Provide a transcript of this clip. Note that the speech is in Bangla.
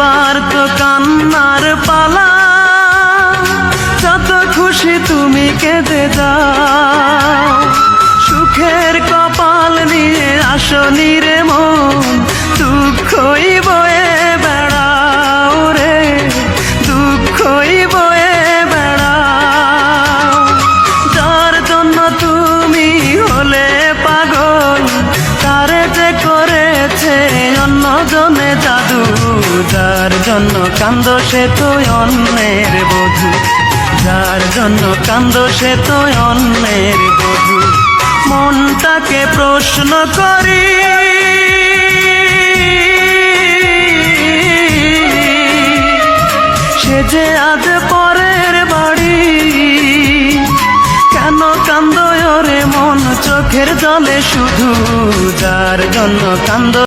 এবার তো কান্নার পালা, যত খুশি তুমি কেঁদে যাও। সুখের কপাল নিয়ে আসনি রে মন, দুঃখই বয়ে বেড়াও রে, দুঃখই বয়ে বেড়াও। যার জন্য তুমি হলে পাগল, তারে যে করেছে অন্যজনে জাদু। যার জন্য কান্দ সে তো অন্যের বধূ, যার জন্য কান্দ সে তো অন্যের বধূ। মনটাকে প্রশ্ন করি, সে যে আজ পরের বাড়ি। কেন কান্দ রে মন চোখের জলে শুধু, যার জন্য কান্দ